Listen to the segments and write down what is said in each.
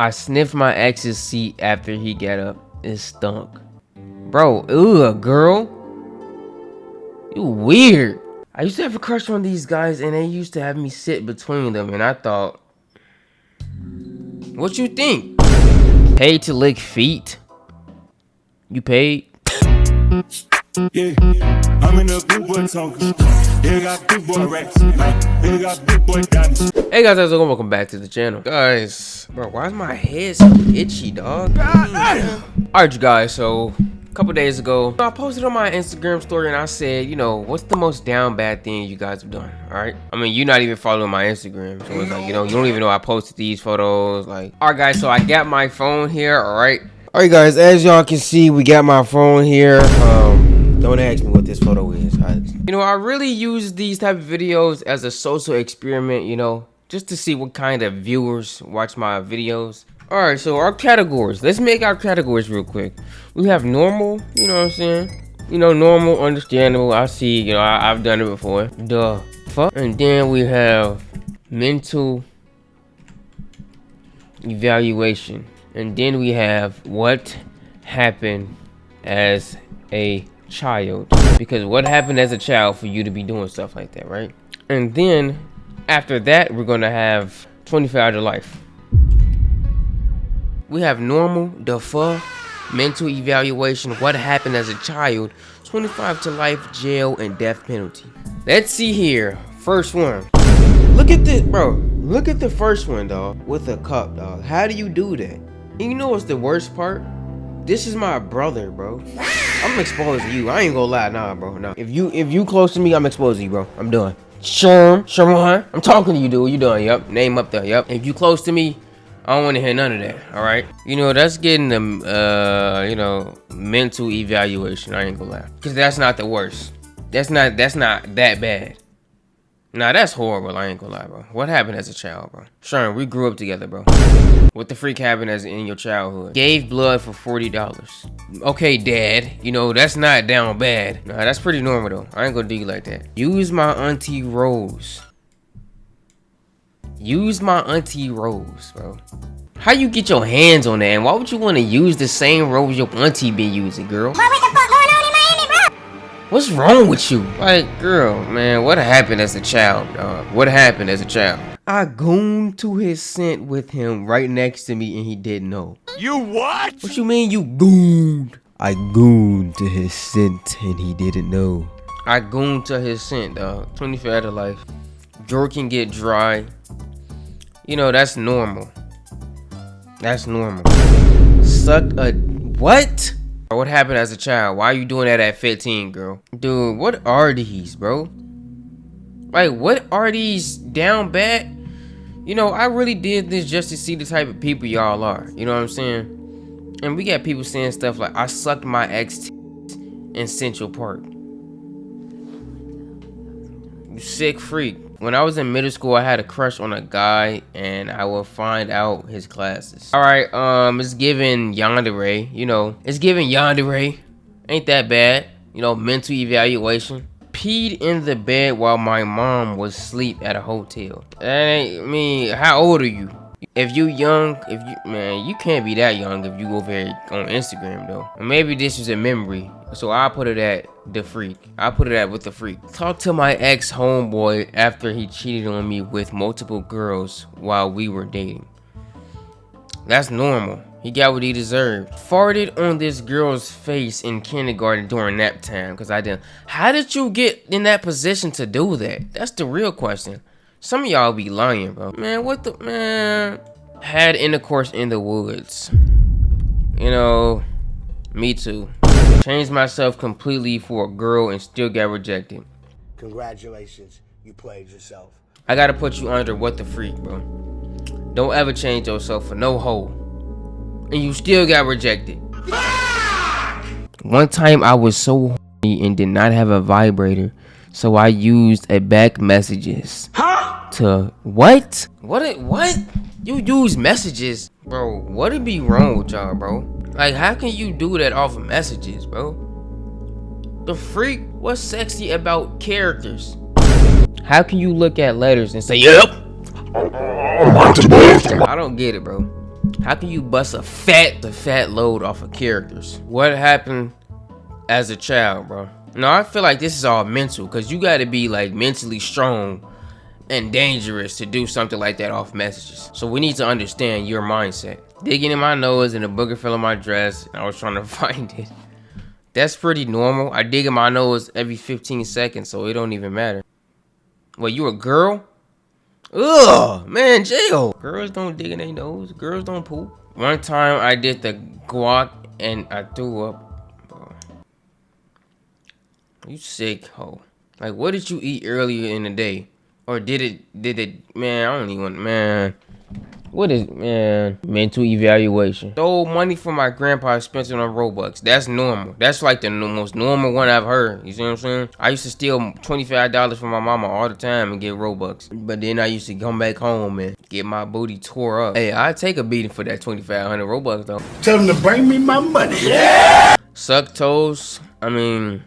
I sniffed my ex's seat after he got up. It stunk. Bro, ugh, girl. You weird. I used to have a crush on these guys and they used to have me sit between them and I thought, what you think? Paid to lick feet? You paid? Yeah, I'm in the big boy talking. They got big boy racks. They got big boy diamonds. Hey guys, how's it going? Welcome back to the channel. Guys, bro, why is my head so itchy, dog? Alright, you guys, so a couple days ago, I posted on my Instagram story and I said, you know, what's the most down bad thing you guys have done? Alright? I mean, you're not even following my Instagram. So it's like, you know, you don't even know I posted these photos. Like, alright guys, so I got my phone here, alright? Alright guys, as y'all can see, we got my phone here. Don't ask me what this photo is. You know, I really use these type of videos as a social experiment, you know, just to see what kind of viewers watch my videos. Alright, so our categories. Let's make our categories real quick. We have normal, you know what I'm saying? You know, normal, understandable. I see, you know, I've done it before. The fuck? And then we have mental evaluation. And then we have what happened as a child, because what happened as a child for you to be doing stuff like that, right? And then after that, we're gonna have 25 to life. We have normal, the fuck, mental evaluation, what happened as a child, 25 to life, jail, and death penalty. Let's see here. First one. Look at this, bro. Look at the first one, dog, with a cup, dog. How do you do that? And you know what's the worst part? This is my brother, bro. I'm exposing you. I ain't gonna lie, nah, bro. No. If you close to me, I'm exposing you, bro. I'm done. Sherman, I'm talking to you, dude. You done? Yep. Name up there. Yep. If you close to me, I don't want to hear none of that. All right. You know, that's getting the you know, mental evaluation. I ain't gonna lie, cause that's not the worst. That's not that bad. Nah, that's horrible. I ain't gonna lie, bro. What happened as a child, bro? Sherman, we grew up together, bro. What the freak happened as in your childhood? Gave blood for $40. Okay, dad. You know, that's not down bad. Nah, that's pretty normal, though. I ain't gonna do you like that. Use my auntie Rose. Use my auntie Rose, bro. How you get your hands on that? And why would you want to use the same rose your auntie been using, girl? What the fuck going on in Miami, bro? What's wrong with you? Like, girl, man, what happened as a child, dog? What happened as a child? I gooned to his scent with him right next to me and he didn't know. You what? What you mean you gooned? I gooned to his scent and he didn't know. I gooned to his scent, dog. 25 to life. Drawer can get dry. You know, that's normal. That's normal. Suck a... What? What happened as a child? Why are you doing that at 15, girl? Dude, what are these, bro? Like, what are these down bad? You know, I really did this just to see the type of people y'all are. You know what I'm saying? And we got people saying stuff like, I sucked my ex in Central Park. You sick freak. When I was in middle school, I had a crush on a guy and I will find out his classes. Alright, it's giving yandere, you know. It's giving yandere. Ain't that bad. You know, mental evaluation. Peed in the bed while my mom was asleep at a hotel. I mean, how old are you? If you young, man, you can't be that young if you over here on Instagram though. Maybe this is a memory, so I'll put it at the freak. I'll put it at with the freak. Talk to my ex homeboy after he cheated on me with multiple girls while we were dating. That's normal. He got what he deserved. Farted on this girl's face in kindergarten during nap time because I didn't. How did you get in that position to do that? That's the real question. Some of y'all be lying, bro. Man, what the... Man. Had intercourse in the woods. You know, me too. Changed myself completely for a girl and still got rejected. Congratulations, you played yourself. I gotta put you under what the freak, bro. Don't ever change yourself for no hoe. And you still got rejected. One time I was so horny and did not have a vibrator, so I used a back messages to what? What? You use messages, bro? What'd be wrong with y'all, bro? Like, how can you do that off of messages, bro? The freak? What's sexy about characters? How can you look at letters and say, yep? I don't get it, bro. How can you bust a fat load off of characters? What happened as a child, bro? No, I feel like this is all mental, because you got to be like mentally strong and dangerous to do something like that off messages. So we need to understand your mindset. Digging in my nose and a booger fell in my dress, and I was trying to find it. That's pretty normal. I dig in my nose every 15 seconds, so it don't even matter. Well, you a girl? Ugh, man, jail. Girls don't dig in their nose. Girls don't poop. One time I did the guac and I threw up. Bro. You sick, ho. Like, what did you eat earlier in the day? Or did it, man, I don't even want, man. What is, man? Mental evaluation. Stole money from my grandpa, spent it on Robux. That's normal. That's like the most normal one I've heard. You see what I'm saying? I used to steal $25 from my mama all the time and get Robux. But then I used to come back home and get my booty tore up. Hey, I'd take a beating for that 2,500 Robux though. Tell them to bring me my money. Yeah! Suck toes. I mean,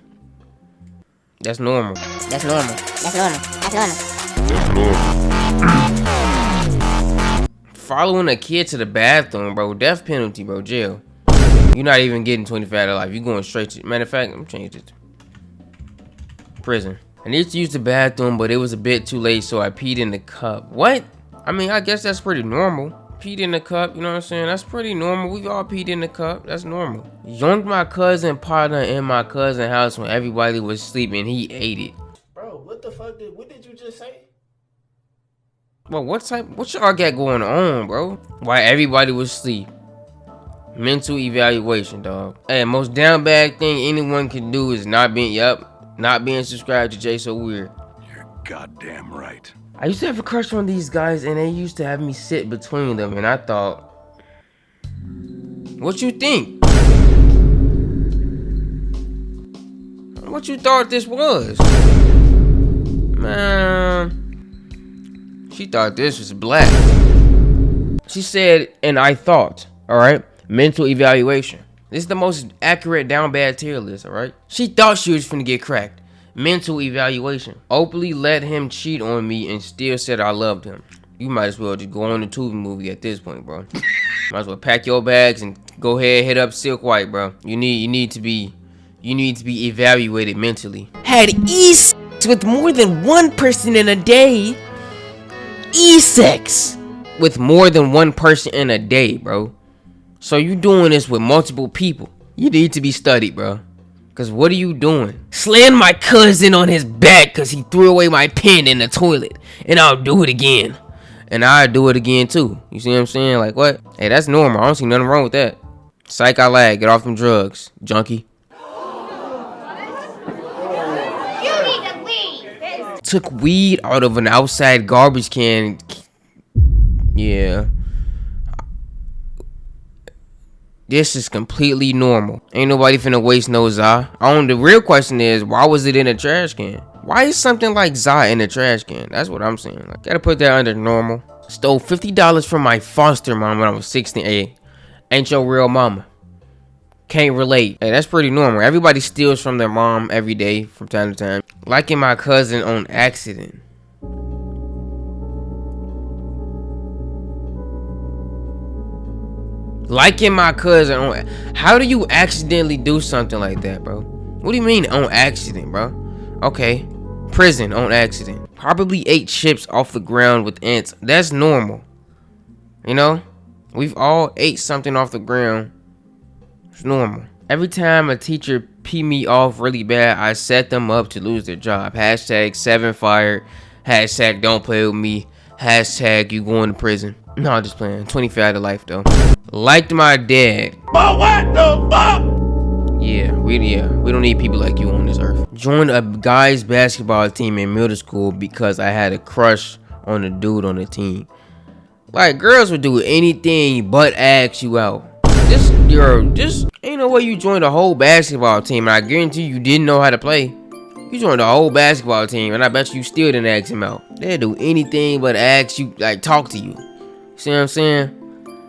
that's normal. That's normal. That's normal. That's normal. Following a kid to the bathroom, bro. Death penalty, bro. Jail. You're not even getting 25 to life. You're going straight to, matter of fact, I'm changing it to prison. I need to use the bathroom, but it was a bit too late, so I peed in the cup. What? I mean, I guess that's pretty normal. Peed in the cup, you know what I'm saying? That's pretty normal. We've all peed in the cup. That's normal. Yoinked my cousin partner in my cousin's house when everybody was sleeping. He ate it. Bro, what the fuck what did you just say? Bro, what y'all got going on, bro? Why everybody was asleep? Mental evaluation, dog. Hey, most down bad thing anyone can do is not being subscribed to Jay So Weird. You're goddamn right. I used to have a crush on these guys, and they used to have me sit between them, and I thought, what you think? What you thought this was? Man, she thought this was black. She said, and I thought, all right, mental evaluation. This is the most accurate down bad tier list, all right? She thought she was finna get cracked. Mental evaluation. Openly let him cheat on me and still said I loved him. You might as well just go on the Tubi movie at this point, bro. Might as well pack your bags and go ahead, hit up Silk White, bro. You need to be evaluated mentally. Had e-sex with more than one person in a day. E-sex with more than one person in a day, bro. So you doing this with multiple people. You need to be studied, bro. Cause what are you doing? Slammed my cousin on his back cause he threw away my pen in the toilet. And I'll do it again. And I'll do it again too. You see what I'm saying? Like what? Hey, that's normal. I don't see nothing wrong with that. Psych, I lag. Get off them drugs, junkie. You need to leave. Took weed out of an outside garbage can. Yeah. This is completely normal. Ain't nobody finna waste no za. The real question is, why was it in a trash can? Why is something like za in a trash can? That's what I'm saying. Like, gotta put that under normal. Stole $50 from my foster mom when I was 16. Hey, ain't your real mama. Can't relate. Hey, that's pretty normal. Everybody steals from their mom every day from time to time. Liking my cousin on accident. Liking my cousin on... How do you accidentally do something like that, bro? What do you mean on accident, bro? Okay. Prison on accident. Probably ate chips off the ground with ants. That's normal. You know? We've all ate something off the ground. It's normal. Every time a teacher pee me off really bad, I set them up to lose their job. Hashtag 7 fired. Hashtag don't play with me. Hashtag you going to prison. No, I'm just playing. 25 to life though. Liked my dad. But what the fuck? Yeah, we don't need people like you on this earth. Joined a guys basketball team in middle school because I had a crush on a dude on the team. Like, girls would do anything but ask you out. Just ain't no way you joined a whole basketball team, and I guarantee you didn't know how to play. You joined a whole basketball team, and I bet you still didn't ask him out. They'd do anything but ask you, like, talk to you. See what I'm saying?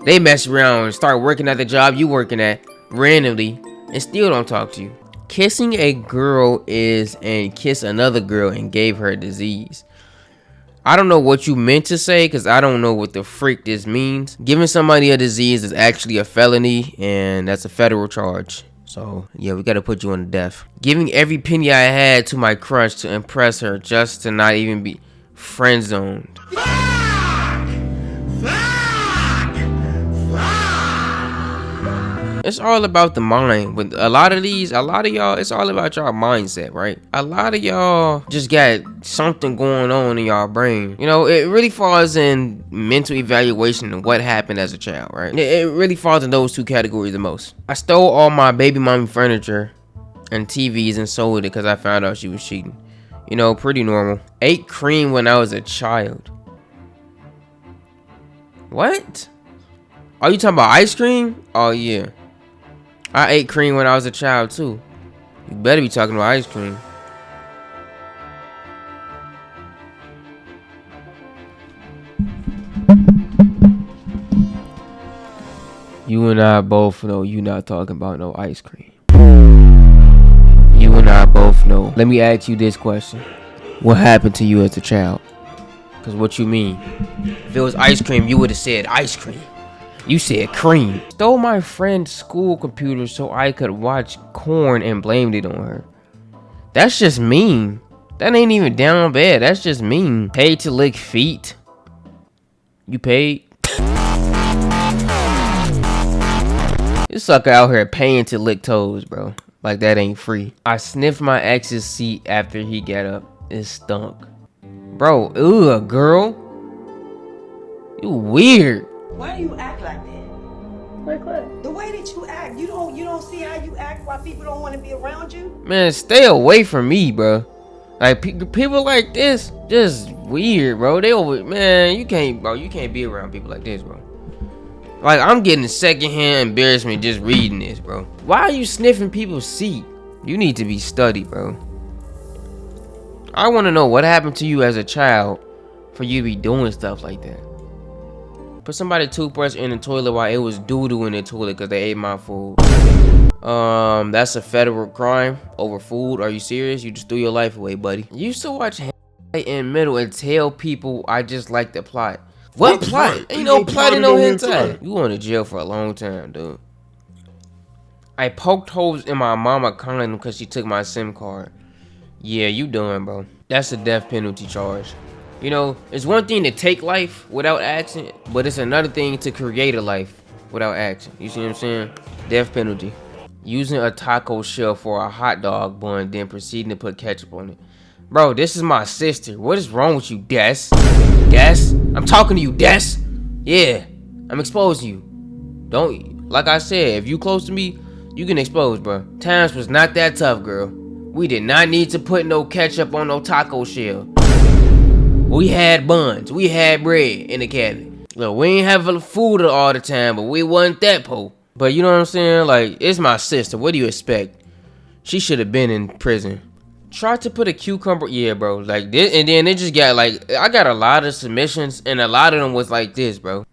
They mess around and start working at the job you working at randomly and still don't talk to you. Kissing a girl is and kiss another girl and gave her a disease. I don't know what you meant to say because I don't know what the freak this means. Giving somebody a disease is actually a felony, and that's a federal charge. So, yeah, we gotta put you on the death. Giving every penny I had to my crush to impress her just to not even be friend zoned. It's all about the mind. With a lot of y'all, it's all about y'all mindset, right? A lot of y'all just got something going on in y'all brain. You know, it really falls in mental evaluation of what happened as a child, right? It really falls in those two categories the most. I stole all my baby mommy furniture and TVs and sold it because I found out she was cheating. You know, pretty normal. Ate cream when I was a child. What? Are you talking about ice cream? Oh, yeah. I ate cream when I was a child too. You better be talking about ice cream. You and I both know you not talking about no ice cream. You and I both know. Let me ask you this question. What happened to you as a child? Cause what you mean? If it was ice cream, you would have said ice cream. You said cream. Stole my friend's school computer so I could watch Corn and blamed it on her. That's just mean. That ain't even down bad. That's just mean. Paid to lick feet. You paid? This sucker out here paying to lick toes, bro. Like that ain't free. I sniffed my ex's seat after he got up. It stunk. Bro, ugh, girl. You weird. Why do you act like that? Like what? The way that you act, you don't see how you act, why people don't want to be around you? Man, stay away from me, bro. Like people like this, just weird, bro. Man, you can't be around people like this, bro. Like, I'm getting secondhand embarrassment just reading this, bro. Why are you sniffing people's seat? You need to be studied, bro. I want to know what happened to you as a child for you to be doing stuff like that. Put somebody's toothbrush in the toilet while it was doo-doo in the toilet because they ate my food. That's a federal crime over food. Are you serious? You just threw your life away, buddy. You used to watch in middle and tell people I just like the plot. What plot? Ain't no plot in no hentai. You going to jail for a long time, dude. I poked holes in my mama condom because she took my SIM card. Yeah, you done, bro. That's a death penalty charge. You know, it's one thing to take life without action, but it's another thing to create a life without action. You see what I'm saying? Death penalty. Using a taco shell for a hot dog bun, then proceeding to put ketchup on it. Bro, this is my sister. What is wrong with you, Des? Des? I'm talking to you, Des. Yeah, I'm exposing you. Don't, like I said, if you close to me, you can expose, bro. Times was not that tough, girl. We did not need to put no ketchup on no taco shell. We had buns, we had bread in the cabinet. Look, we ain't having food all the time, but we wasn't that poor. But you know what I'm saying? Like, it's my sister. What do you expect? She should have been in prison. Tried to put a cucumber, yeah, bro. Like this, and then it just got like, I got a lot of submissions, and a lot of them was like this, bro.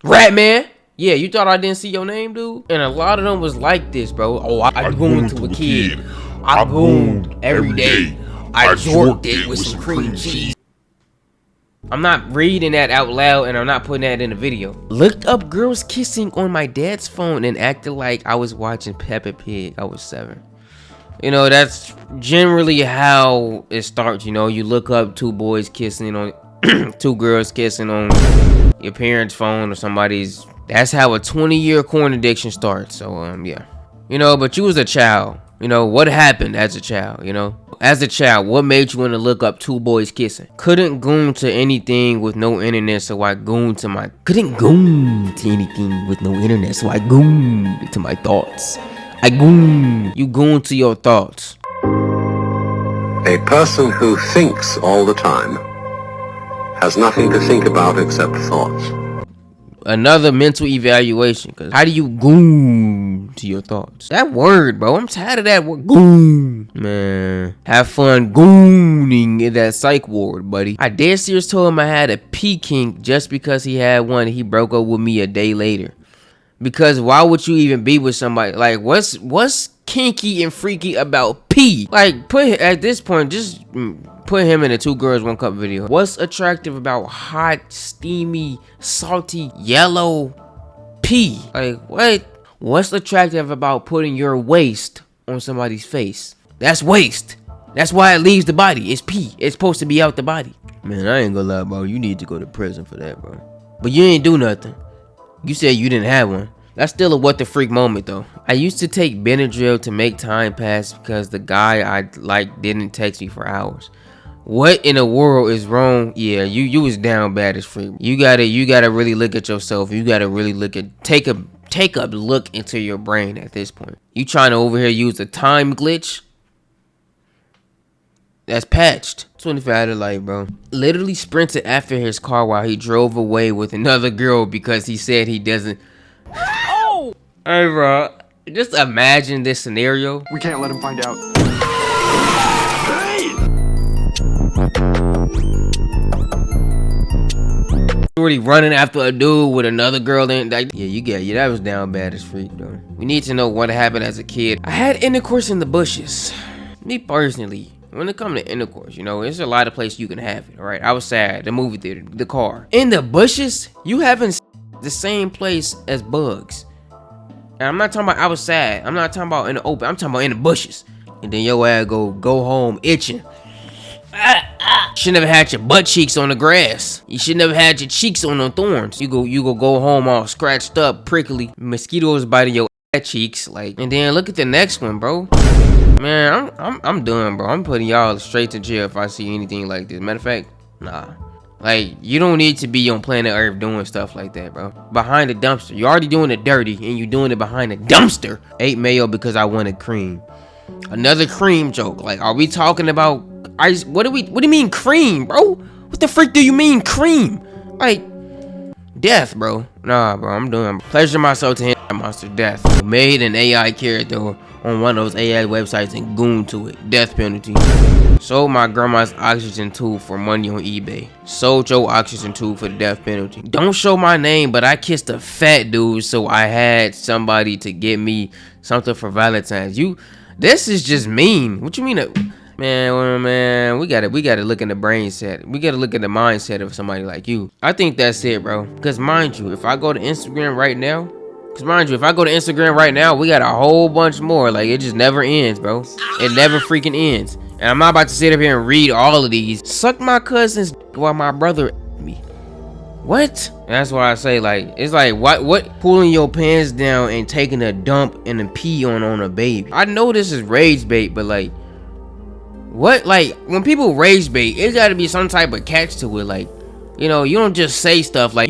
Rat man, yeah, you thought I didn't see your name, dude? And a lot of them was like this, bro. Oh, I gooned to a kid. I gooned every day. I jorked it with some cream cheese. I'm not reading that out loud, and I'm not putting that in the video. Looked up girls kissing on my dad's phone and acted like I was watching Peppa Pig. I was 7. You know, that's generally how it starts. You know, you look up two boys kissing on, two girls kissing on your parents' phone or somebody's. That's how a 20-year corn addiction starts. So, yeah. You know, but you was a child. You know, what happened as a child, you know? As a child, what made you want to look up two boys kissing? Couldn't goon to anything with no internet, so I gooned to my... Couldn't goon to anything with no internet, so I gooned to my thoughts. I goon. You goon to your thoughts. A person who thinks all the time has nothing to think about except thoughts. Another mental evaluation, because how do you goon to your thoughts? That word, bro, I'm tired of that word, goon. Man, have fun gooning in that psych ward, buddy. I dead serious told him I had a pee kink just because he had one and he broke up with me a day later. Because why would you even be with somebody? Like, what's kinky and freaky about pee? Like, at this point, just Put him in a 2 Girls 1 Cup video. What's attractive about hot, steamy, salty, yellow pee? Like, what? What's attractive about putting your waste on somebody's face? That's waste. That's why it leaves the body. It's pee. It's supposed to be out the body. Man, I ain't gonna lie, bro. You need to go to prison for that, bro. But you ain't do nothing. You said you didn't have one. That's still a what the freak moment, though. I used to take Benadryl to make time pass because the guy I liked didn't text me for hours. What in the world is wrong? Yeah, you was down bad as freak. You gotta really look at yourself. You gotta really take a look into your brain at this point. You trying to over here use a time glitch? That's patched. 25 to life, bro. Literally sprinted after his car while he drove away with another girl because he said he doesn't. Oh! Hey, bro. Just imagine this scenario. We can't let him find out. Already running after a dude with another girl in. Like, yeah, that was down bad as freak, though. We need to know what happened as a kid. I had intercourse in the bushes. Me personally. When it comes to intercourse, you know, there's a lot of places you can have it, alright? Outside, the movie theater, the car. In the bushes, you haven't the same place as bugs. And I'm not talking about outside. I'm not talking about in the open. I'm talking about in the bushes. And then your ass go home itching. Should never had your butt cheeks on the grass. You should never had your cheeks on the thorns. You go home all scratched up, prickly. Mosquitoes biting your cheeks, like. And then look at the next one, bro. Man, I'm done, bro. I'm putting y'all straight to jail if I see anything like this. Matter of fact, nah. Like, you don't need to be on planet Earth doing stuff like that, bro. Behind the dumpster. You're already doing it dirty, and you're doing it behind the dumpster. Ate mayo because I wanted cream. Another cream joke. Like, are we talking about ice? What do you mean cream, bro? What the freak do you mean cream? Like, death, bro. Nah, bro, I'm done. Pleasure myself to him, monster death. Made an AI character on one of those AI websites and goon to it. Death penalty. Sold my grandma's oxygen tube for money on eBay. Sold your oxygen tube for the death penalty. Don't show my name, but I kissed a fat dude, so I had somebody to get me something for Valentine's. This is just mean. What you mean? Man, we gotta look in the brain set. We gotta look at the mindset of somebody like you. I think that's it, bro. Because mind you, if I go to Instagram right now, we got a whole bunch more. Like, it just never ends, bro. It never freaking ends. And I'm not about to sit up here and read all of these. Suck my cousin's while my brother me. What? That's why I say, like, it's like, what? Pulling your pants down and taking a dump and a pee on a baby. I know this is rage bait, but like, what? Like, when people rage bait, it gotta be some type of catch to it. Like, you know, you don't just say stuff like,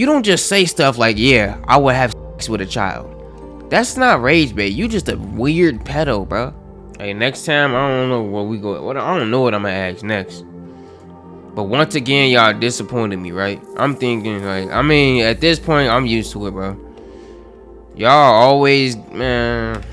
yeah, I would have sex with a child. That's not rage bait. You just a weird pedo, bro. Hey, next time, I don't know where we go. I don't know what I'm gonna ask next. But once again, y'all disappointed me, right? I'm thinking, like, I mean, at this point, I'm used to it, bro. Y'all always, man.